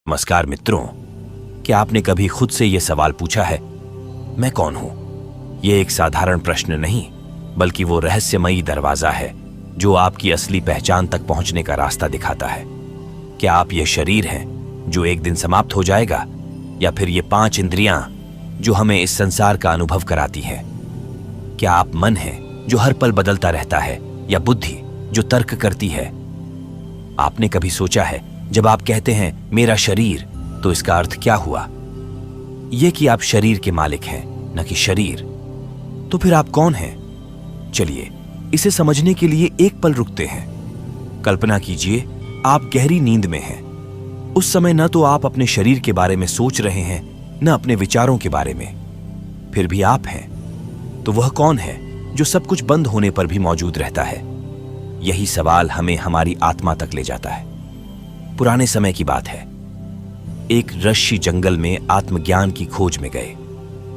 नमस्कार मित्रों, क्या आपने कभी खुद से यह सवाल पूछा है, मैं कौन हूं? यह एक साधारण प्रश्न नहीं, बल्कि वो रहस्यमयी दरवाजा है जो आपकी असली पहचान तक पहुंचने का रास्ता दिखाता है। क्या आप यह शरीर हैं जो एक दिन समाप्त हो जाएगा, या फिर ये 5 इंद्रियां जो हमें इस संसार का अनुभव कराती हैं? क्या आप मन हैं जो हर पल बदलता रहता है, या बुद्धि जो तर्क करती है? आपने कभी सोचा है, जब आप कहते हैं मेरा शरीर, तो इसका अर्थ क्या हुआ? यह कि आप शरीर के मालिक हैं, न कि शरीर। तो फिर आप कौन हैं? चलिए इसे समझने के लिए एक पल रुकते हैं। कल्पना कीजिए आप गहरी नींद में हैं। उस समय न तो आप अपने शरीर के बारे में सोच रहे हैं, न अपने विचारों के बारे में। फिर भी आप हैं। तो वह कौन है जो सब कुछ बंद होने पर भी मौजूद रहता है? यही सवाल हमें हमारी आत्मा तक ले जाता है। पुराने समय की बात है। एक ऋषि जंगल में आत्मज्ञान की खोज में गए।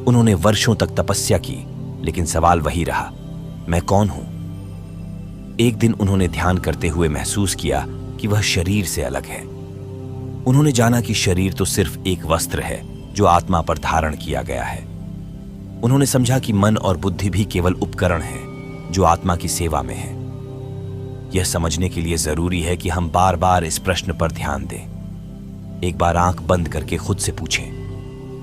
उन्होंने वर्षों तक तपस्या की, लेकिन सवाल वही रहा, मैं कौन हूं? एक दिन उन्होंने ध्यान करते हुए महसूस किया कि वह शरीर से अलग है। उन्होंने जाना कि शरीर तो सिर्फ एक वस्त्र है जो आत्मा पर धारण किया गया है। उन्होंने समझा कि मन और बुद्धि भी केवल उपकरण हैं जो आत्मा की सेवा में है। यह समझने के लिए जरूरी है कि हम बार बार इस प्रश्न पर ध्यान दें। एक बार आंख बंद करके खुद से पूछें,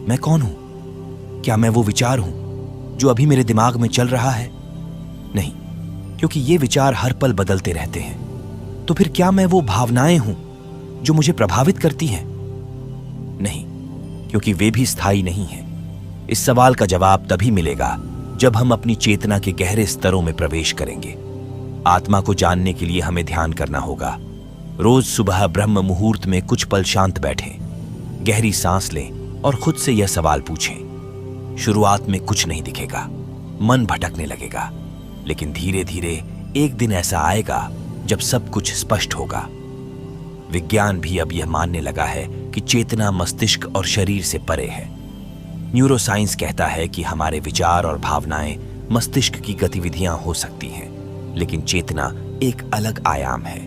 मैं कौन हूं? क्या मैं वो विचार हूं जो अभी मेरे दिमाग में चल रहा है? नहीं, क्योंकि ये विचार हर पल बदलते रहते हैं। तो फिर क्या मैं वो भावनाएं हूं जो मुझे प्रभावित करती हैं? नहीं, क्योंकि वे भी स्थायी नहीं हैं। इस सवाल का जवाब तभी मिलेगा जब हम अपनी चेतना के गहरे स्तरों में प्रवेश करेंगे। आत्मा को जानने के लिए हमें ध्यान करना होगा। रोज सुबह ब्रह्म मुहूर्त में कुछ पल शांत बैठें, गहरी सांस लें और खुद से यह सवाल पूछें। शुरुआत में कुछ नहीं दिखेगा, मन भटकने लगेगा, लेकिन धीरे धीरे एक दिन ऐसा आएगा जब सब कुछ स्पष्ट होगा। विज्ञान भी अब यह मानने लगा है कि चेतना मस्तिष्क और शरीर से परे है। न्यूरोसाइंस कहता है कि हमारे विचार और भावनाएं मस्तिष्क की गतिविधियां हो सकती हैं, लेकिन चेतना एक अलग आयाम है।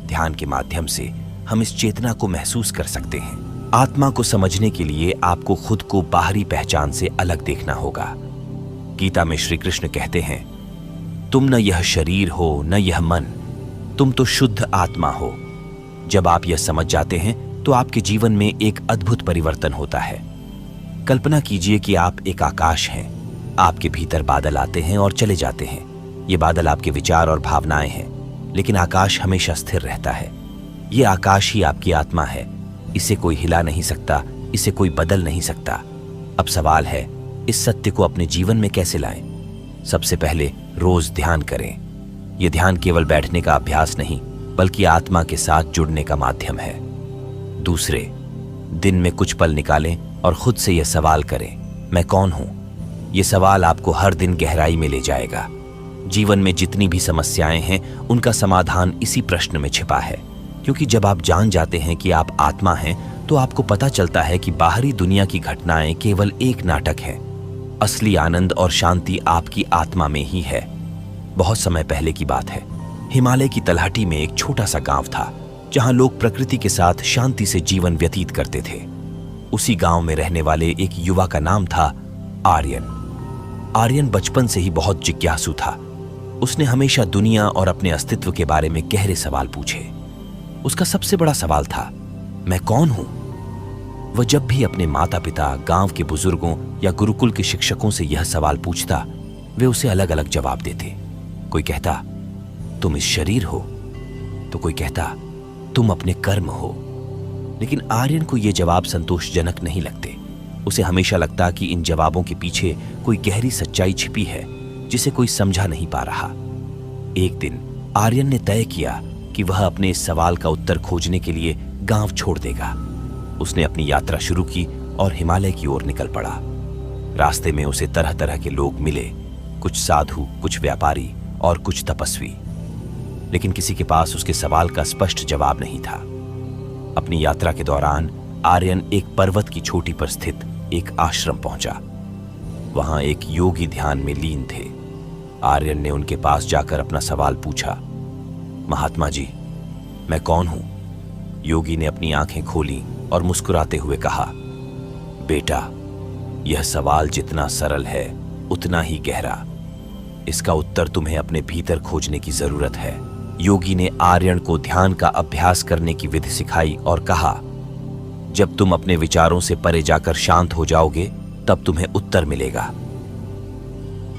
ध्यान के माध्यम से हम इस चेतना को महसूस कर सकते हैं। आत्मा को समझने के लिए आपको खुद को बाहरी पहचान से अलग देखना होगा। गीता में श्री कृष्ण कहते हैं, तुम न यह शरीर हो न यह मन, तुम तो शुद्ध आत्मा हो। जब आप यह समझ जाते हैं तो आपके जीवन में एक अद्भुत परिवर्तन होता है। कल्पना कीजिए कि आप एक आकाश हैं। आपके भीतर बादल आते हैं और चले जाते हैं। ये बादल आपके विचार और भावनाएं हैं, लेकिन आकाश हमेशा स्थिर रहता है। ये आकाश ही आपकी आत्मा है। इसे कोई हिला नहीं सकता, इसे कोई बदल नहीं सकता। अब सवाल है, इस सत्य को अपने जीवन में कैसे लाएं? सबसे पहले रोज ध्यान करें। यह ध्यान केवल बैठने का अभ्यास नहीं, बल्कि आत्मा के साथ जुड़ने का माध्यम है। दूसरे, दिन में कुछ पल निकालें और खुद से यह सवाल करें, मैं कौन हूं? यह सवाल आपको हर दिन गहराई में ले जाएगा। जीवन में जितनी भी समस्याएं हैं, उनका समाधान इसी प्रश्न में छिपा है। क्योंकि जब आप जान जाते हैं कि आप आत्मा हैं, तो आपको पता चलता है कि बाहरी दुनिया की घटनाएं केवल एक नाटक है। असली आनंद और शांति आपकी आत्मा में ही है। बहुत समय पहले की बात है। हिमालय की तलहटी में एक छोटा सा गांव था, जहां लोग प्रकृति के साथ शांति से जीवन व्यतीत करते थे। उसी गांव में रहने वाले एक युवा का नाम था आर्यन। आर्यन बचपन से ही बहुत जिज्ञासु था। उसने हमेशा दुनिया और अपने अस्तित्व के बारे में गहरे सवाल पूछे। उसका सबसे बड़ा सवाल था, मैं कौन हूं? वह जब भी अपने माता पिता, गांव के बुजुर्गों या गुरुकुल के शिक्षकों से यह सवाल पूछता, वे उसे अलग अलग जवाब देते। कोई कहता, तुम इस शरीर हो, तो कोई कहता, तुम अपने कर्म हो। लेकिन आर्यन को यह जवाब संतोषजनक नहीं लगते। उसे हमेशा लगता कि इन जवाबों के पीछे कोई गहरी सच्चाई छिपी है जिसे कोई समझा नहीं पा रहा। एक दिन आर्यन ने तय किया कि वह अपने इस सवाल का उत्तर खोजने के लिए गांव छोड़ देगा। उसने अपनी यात्रा शुरू की और हिमालय की ओर निकल पड़ा। रास्ते में उसे तरह तरह के लोग मिले, कुछ साधु, कुछ व्यापारी और कुछ तपस्वी। लेकिन किसी के पास उसके सवाल का स्पष्ट जवाब नहीं था। अपनी यात्रा के दौरान आर्यन एक पर्वत की चोटी पर स्थित एक आश्रम पहुंचा। वहां एक योगी ध्यान में लीन थे। आर्यन ने उनके पास जाकर अपना सवाल पूछा, महात्मा जी, मैं कौन हूं? योगी ने अपनी आंखें खोली और मुस्कुराते हुए कहा, बेटा, यह सवाल जितना सरल है उतना ही गहरा। इसका उत्तर तुम्हें अपने भीतर खोजने की जरूरत है। योगी ने आर्यन को ध्यान का अभ्यास करने की विधि सिखाई और कहा, जब तुम अपने विचारों से परे जाकर शांत हो जाओगे तब तुम्हें उत्तर मिलेगा।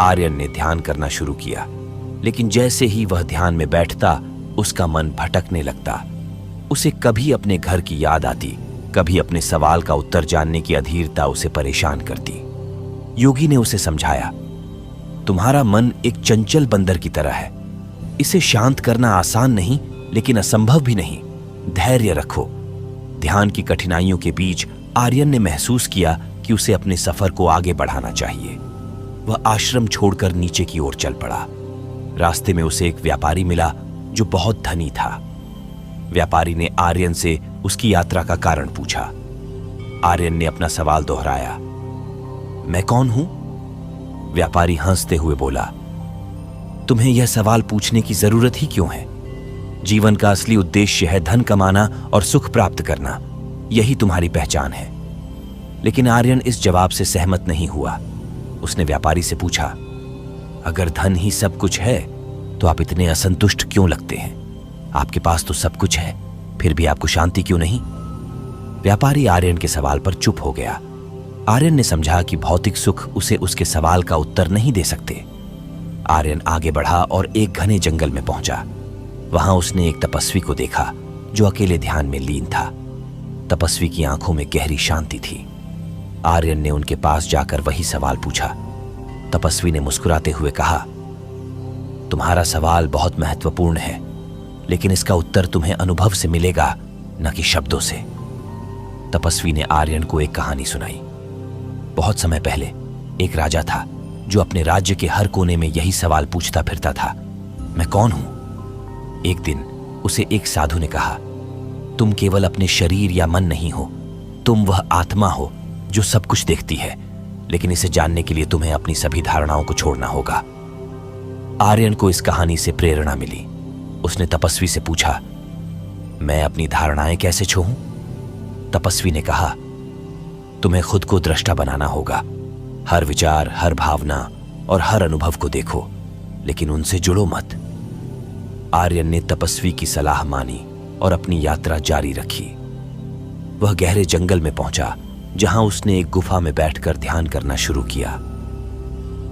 आर्यन ने ध्यान करना शुरू किया, लेकिन जैसे ही वह ध्यान में बैठता उसका मन भटकने लगता। उसे कभी अपने घर की याद आती, कभी अपने सवाल का उत्तर जानने की अधीरता उसे परेशान करती। योगी ने उसे समझाया, तुम्हारा मन एक चंचल बंदर की तरह है। इसे शांत करना आसान नहीं, लेकिन असंभव भी नहीं। धैर्य रखो। ध्यान की कठिनाइयों के बीच आर्यन ने महसूस किया कि उसे अपने सफर को आगे बढ़ाना चाहिए। वह आश्रम छोड़कर नीचे की ओर चल पड़ा। रास्ते में उसे एक व्यापारी मिला जो बहुत धनी था। व्यापारी ने आर्यन से उसकी यात्रा का कारण पूछा। आर्यन ने अपना सवाल दोहराया, मैं कौन हूं? व्यापारी हंसते हुए बोला, तुम्हें यह सवाल पूछने की जरूरत ही क्यों है? जीवन का असली उद्देश्य है धन कमाना और सुख प्राप्त करना। यही तुम्हारी पहचान है। लेकिन आर्यन इस जवाब से सहमत नहीं हुआ। उसने व्यापारी से पूछा, अगर धन ही सब कुछ है तो आप इतने असंतुष्ट क्यों लगते हैं? आपके पास तो सब कुछ है, फिर भी आपको शांति क्यों नहीं? व्यापारी आर्यन के सवाल पर चुप हो गया। आर्यन ने समझा कि भौतिक सुख उसे उसके सवाल का उत्तर नहीं दे सकते। आर्यन आगे बढ़ा और एक घने जंगल में पहुंचा। वहां उसने एक तपस्वी को देखा जो अकेले ध्यान में लीन था। तपस्वी की आंखों में गहरी शांति थी। आर्यन ने उनके पास जाकर वही सवाल पूछा। तपस्वी ने मुस्कुराते हुए कहा, तुम्हारा सवाल बहुत महत्वपूर्ण है, लेकिन इसका उत्तर तुम्हें अनुभव से मिलेगा, न कि शब्दों से। तपस्वी ने आर्यन को एक कहानी सुनाई। बहुत समय पहले एक राजा था जो अपने राज्य के हर कोने में यही सवाल पूछता फिरता था, मैं कौन हूं? एक दिन उसे एक साधु ने कहा, तुम केवल अपने शरीर या मन नहीं हो, तुम वह आत्मा हो जो सब कुछ देखती है, लेकिन इसे जानने के लिए तुम्हें अपनी सभी धारणाओं को छोड़ना होगा। आर्यन को इस कहानी से प्रेरणा मिली। उसने तपस्वी से पूछा, मैं अपनी धारणाएं कैसे छोड़ूं? तपस्वी ने कहा, तुम्हें खुद को दृष्टा बनाना होगा। हर विचार, हर भावना और हर अनुभव को देखो, लेकिन उनसे जुड़ो मत। आर्यन ने तपस्वी की सलाह मानी और अपनी यात्रा जारी रखी। वह गहरे जंगल में पहुंचा, जहां उसने एक गुफा में बैठकर ध्यान करना शुरू किया।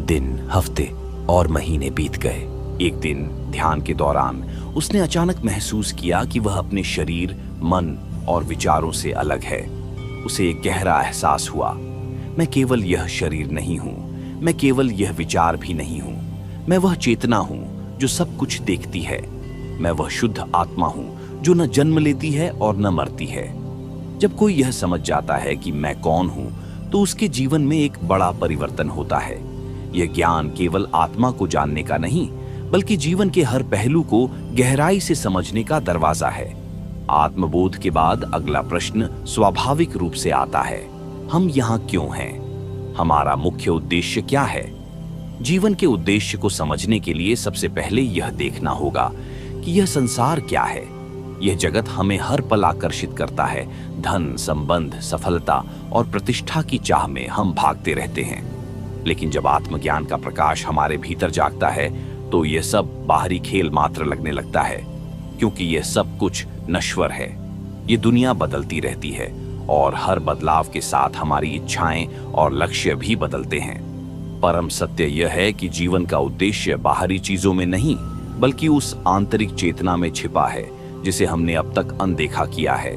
दिन, हफ्ते और महीने बीत गए। एक दिन ध्यान के दौरान उसने अचानक महसूस किया कि वह अपने शरीर, मन और विचारों से अलग है। उसे एक गहरा एहसास हुआ, मैं केवल यह शरीर नहीं हूं, मैं केवल यह विचार भी नहीं हूं, मैं वह चेतना हूं जो सब कुछ देखती है। मैं वह शुद्ध आत्मा हूं जो न जन्म लेती है और न मरती है। जब कोई यह समझ जाता है कि मैं कौन हूं, तो उसके जीवन में एक बड़ा परिवर्तन होता है। यह ज्ञान केवल आत्मा को जानने का नहीं, बल्कि जीवन के हर पहलू को गहराई से समझने का दरवाजा है। आत्मबोध के बाद अगला प्रश्न स्वाभाविक रूप से आता है, हम यहाँ क्यों हैं? हमारा मुख्य उद्देश्य क्या है? जीवन के उद्देश्य को समझने के लिए सबसे पहले यह देखना होगा कि यह संसार क्या है। यह जगत हमें हर पल आकर्षित करता है। धन, संबंध, सफलता और प्रतिष्ठा की चाह में हम भागते रहते हैं। लेकिन जब आत्मज्ञान का प्रकाश हमारे भीतर जागता है, तो यह सब बाहरी खेल मात्र लगने लगता है, क्योंकि यह सब कुछ नश्वर है। ये दुनिया बदलती रहती है और हर बदलाव के साथ हमारी इच्छाएं और लक्ष्य भी बदलते हैं। परम सत्य यह है कि जीवन का उद्देश्य बाहरी चीजों में नहीं, बल्कि उस आंतरिक चेतना में छिपा है जिसे हमने अब तक अनदेखा किया है।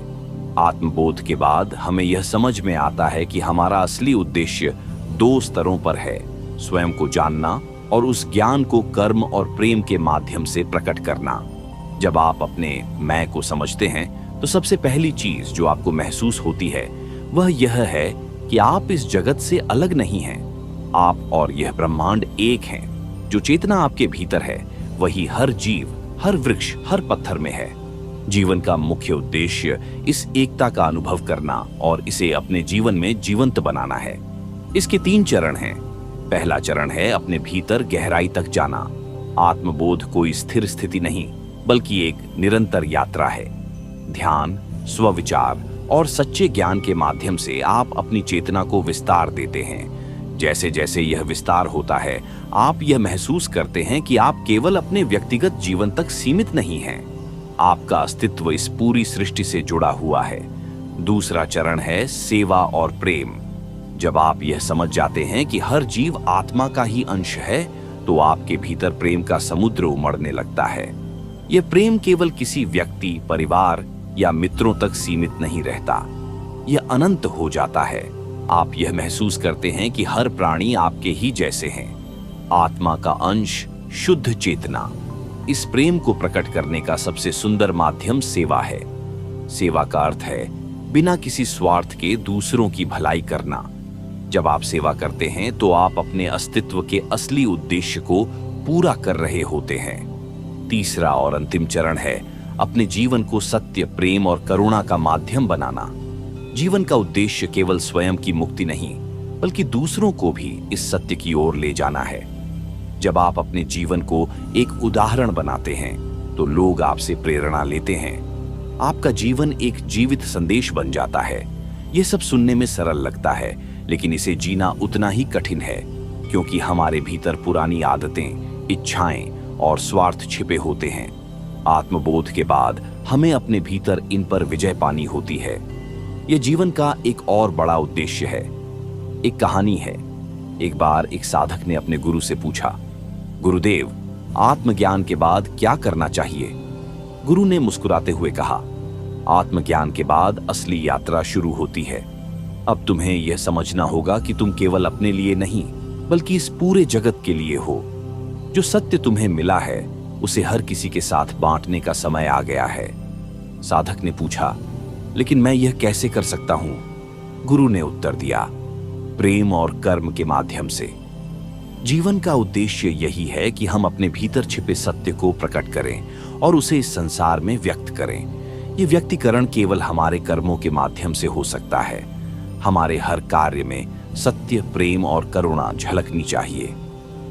आत्मबोध के बाद हमें यह समझ में आता है कि हमारा असली उद्देश्य 2 स्तरों पर है, स्वयं को जानना और उस ज्ञान को कर्म और प्रेम के माध्यम से प्रकट करना। जब आप अपने मैं को समझते हैं, तो सबसे पहली चीज जो आपको महसूस होती है वह यह है कि आप इस जगत से अलग नहीं हैं। आप और यह ब्रह्मांड एक हैं। जो चेतना आपके भीतर है वही हर जीव, हर वृक्ष, हर पत्थर में है। जीवन का मुख्य उद्देश्य इस एकता का अनुभव करना और इसे अपने जीवन में जीवंत बनाना है। इसके 3 चरण हैं। पहला चरण है अपने भीतर गहराई तक जाना। आत्मबोध कोई स्थिर स्थिति नहीं, बल्कि एक निरंतर यात्रा है। ध्यान, स्वविचार और सच्चे ज्ञान के माध्यम से आप अपनी चेतना को विस्तार देते हैं। जैसे जैसे यह विस्तार होता है, आप यह महसूस करते हैं कि आप केवल अपने व्यक्तिगत जीवन तक सीमित नहीं हैं। आपका अस्तित्व इस पूरी सृष्टि से जुड़ा हुआ है। दूसरा चरण है सेवा और प्रेम। जब आप यह समझ जाते हैं कि हर जीव आत्मा का ही अंश है, तो आपके भीतर प्रेम का समुद्र उमड़ने लगता है। यह प्रेम केवल किसी व्यक्ति, परिवार या मित्रों तक सीमित नहीं रहता, यह अनंत हो जाता है। आप यह महसूस करते हैं कि हर प्राणी आपके ही जैसे हैं, आत्मा का अंश, शुद्ध चेतना। इस प्रेम को प्रकट करने का सबसे सुंदर माध्यम सेवा है। सेवा का अर्थ है बिना किसी स्वार्थ के दूसरों की भलाई करना। जब आप सेवा करते हैं तो आप अपने अस्तित्व के असली उद्देश्य को पूरा कर रहे होते हैं। तीसरा और अंतिम चरण है अपने जीवन को सत्य, प्रेम और करुणा का माध्यम बनाना। जीवन का उद्देश्य केवल स्वयं की मुक्ति नहीं, बल्कि दूसरों को भी इस सत्य की ओर ले जाना है। जब आप अपने जीवन को एक उदाहरण बनाते हैं, तो लोग आपसे प्रेरणा लेते हैं। आपका जीवन एक जीवित संदेश बन जाता है। यह सब सुनने में सरल लगता है, लेकिन इसे जीना उतना ही कठिन है, क्योंकि हमारे भीतर पुरानी आदतें, इच्छाएं और स्वार्थ छिपे होते हैं। आत्मबोध के बाद हमें अपने भीतर इन पर विजय पानी होती है। यह जीवन का एक और बड़ा उद्देश्य है। एक कहानी है। एक बार एक साधक ने अपने गुरु से पूछा, गुरुदेव, आत्मज्ञान के बाद क्या करना चाहिए? गुरु ने मुस्कुराते हुए कहा, आत्मज्ञान के बाद असली यात्रा शुरू होती है। अब तुम्हें यह समझना होगा कि तुम केवल अपने लिए नहीं, बल्कि इस पूरे जगत के लिए हो। जो सत्य तुम्हें मिला है, उसे हर किसी के साथ बांटने का समय आ गया है। साधक ने पूछा, लेकिन मैं यह कैसे कर सकता हूं? गुरु ने उत्तर दिया, प्रेम और कर्म के माध्यम से। जीवन का उद्देश्य यही है कि हम अपने भीतर छिपे सत्य को प्रकट करें और उसे इस संसार में व्यक्त करें। यह व्यक्तिकरण केवल हमारे कर्मों के माध्यम से हो सकता है। हमारे हर कार्य में सत्य, प्रेम और करुणा झलकनी चाहिए।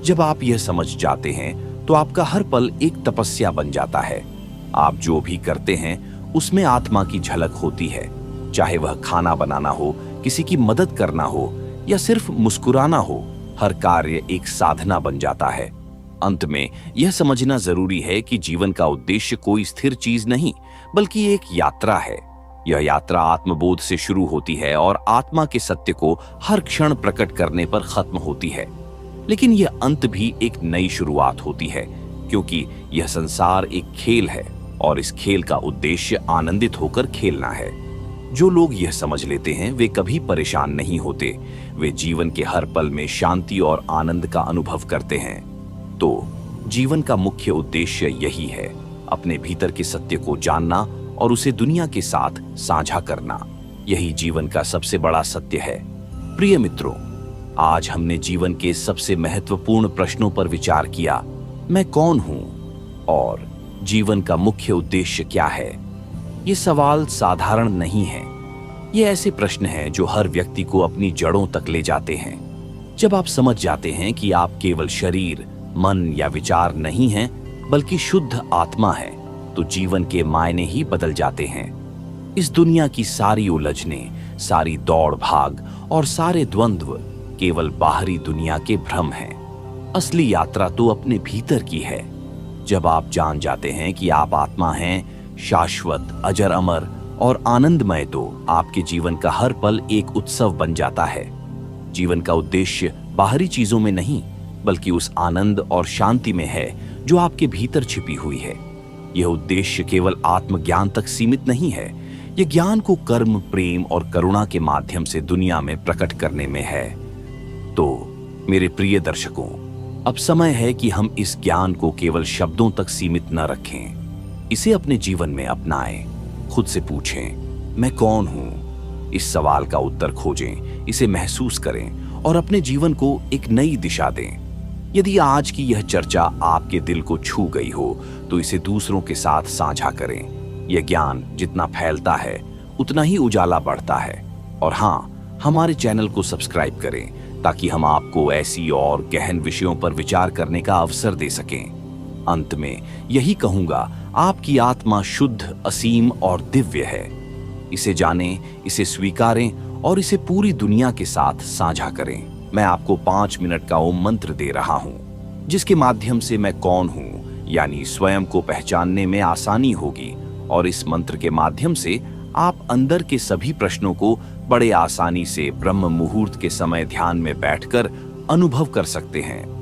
जब आप यह समझ जाते हैं, तो आपका हर पल एक तपस्या बन जाता है। आप जो भी करते हैं, उसमें आत्मा की झलक होती है। चाहे वह खाना बनाना हो, किसी की मदद करना हो या सिर्फ मुस्कुराना हो, हर कार्य एक साधना बन जाता है। अंत में यह समझना जरूरी है कि जीवन का उद्देश्य कोई स्थिर चीज नहीं, बल्कि एक यात्रा है। यह यात्रा आत्मबोध से शुरू होती है और आत्मा के सत्य को हर क्षण प्रकट करने पर खत्म होती है। लेकिन यह अंत भी एक नई शुरुआत होती है, क्योंकि यह संसार एक खेल है और इस खेल का उद्देश्य आनंदित होकर खेलना है। जो लोग यह समझ लेते हैं, वे कभी परेशान नहीं होते। वे जीवन के हर पल में शांति और आनंद का अनुभव करते हैं। तो जीवन का मुख्य उद्देश्य यही है, अपने भीतर के सत्य को जानना और उसे दुनिया के साथ साझा करना। यही जीवन का सबसे बड़ा सत्य है। प्रिय मित्रों, आज हमने जीवन के सबसे महत्वपूर्ण प्रश्नों पर विचार किया। मैं कौन हूं और जीवन का मुख्य उद्देश्य क्या है? ये सवाल साधारण नहीं है। ये ऐसे प्रश्न हैं जो हर व्यक्ति को अपनी जड़ों तक ले जाते हैं। जब आप समझ जाते हैं कि आप केवल शरीर, मन या विचार नहीं हैं, बल्कि शुद्ध आत्मा है, तो जीवन के मायने ही बदल जाते हैं। इस दुनिया की सारी उलझनें, सारी दौड़ भाग और सारे द्वंद्व केवल बाहरी दुनिया के भ्रम हैं। असली यात्रा तो अपने भीतर की है। जब आप जान जाते हैं कि आप आत्मा हैं, शाश्वत, अजर अमर और आनंदमय, तो आपके जीवन का हर पल एक उत्सव बन जाता है। जीवन का उद्देश्य बाहरी चीजों में नहीं, बल्कि उस आनंद और शांति में है जो आपके भीतर छिपी हुई है। यह उद्देश्य केवल आत्मज्ञान तक सीमित नहीं है। यह ज्ञान को कर्म, प्रेम और करुणा के माध्यम से दुनिया में प्रकट करने में है। तो मेरे प्रिय दर्शकों, अब समय है कि हम इस ज्ञान को केवल शब्दों तक सीमित न रखें। इसे अपने जीवन में अपनाएं। खुद से पूछें, मैं कौन हूं? इस सवाल का उत्तर खोजें, इसे महसूस करें और अपने जीवन को एक नई दिशा दें। यदि आज की यह चर्चा आपके दिल को छू गई हो, तो इसे दूसरों के साथ साझा करें। यह ज्ञान जितना फैलता है, उतना ही उजाला बढ़ता है। और हाँ, हमारे चैनल को सब्सक्राइब करें, ताकि हम आपको ऐसी और गहन विषयों पर विचार करने का अवसर दे सकें। अंत में यही कहूंगा, आपकी आत्मा शुद्ध, असीम और दिव्य है। इसे जानें, इसे स्वीकारें और इसे पूरी दुनिया के साथ साझा करें। मैं आपको 5 मिनट का ओम मंत्र दे रहा हूं, जिसके माध्यम से मैं कौन हूं यानी स्वयं को पहचानने में आसानी होगी, और इस मंत्र के माध्यम से आप अंदर के सभी प्रश्नों को बड़े आसानी से ब्रह्म मुहूर्त के समय ध्यान में बैठकर अनुभव कर सकते हैं।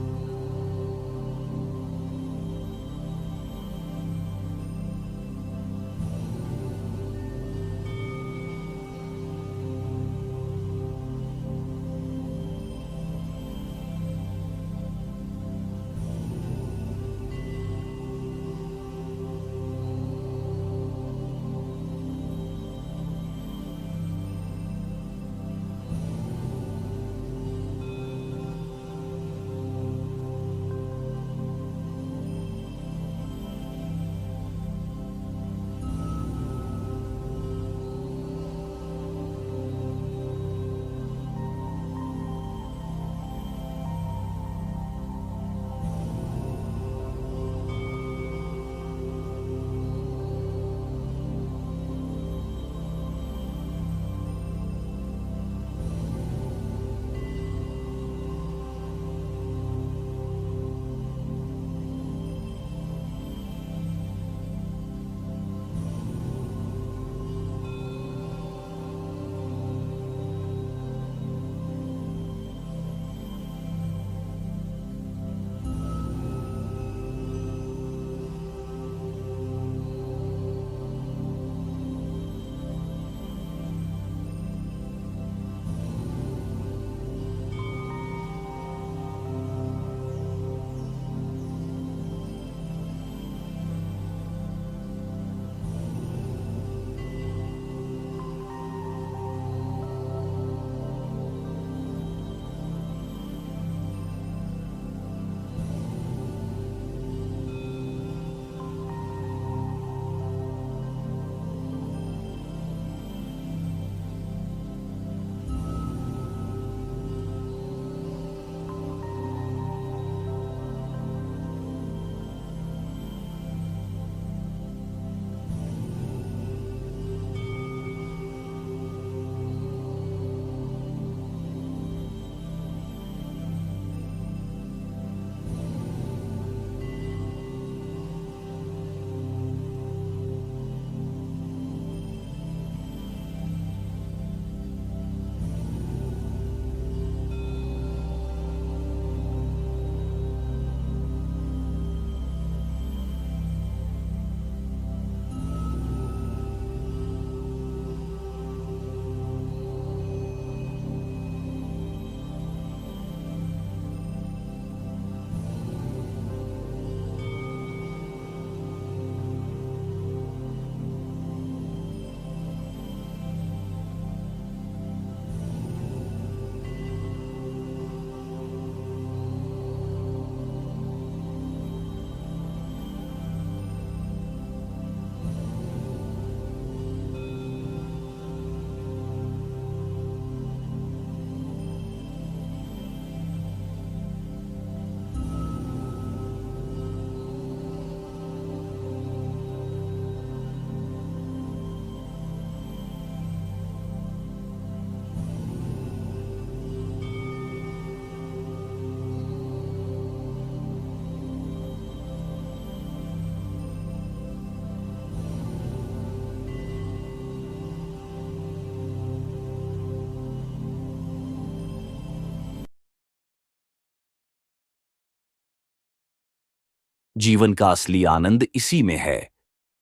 जीवन का असली आनंद इसी में है।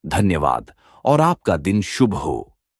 धन्यवाद और आपका दिन शुभ हो।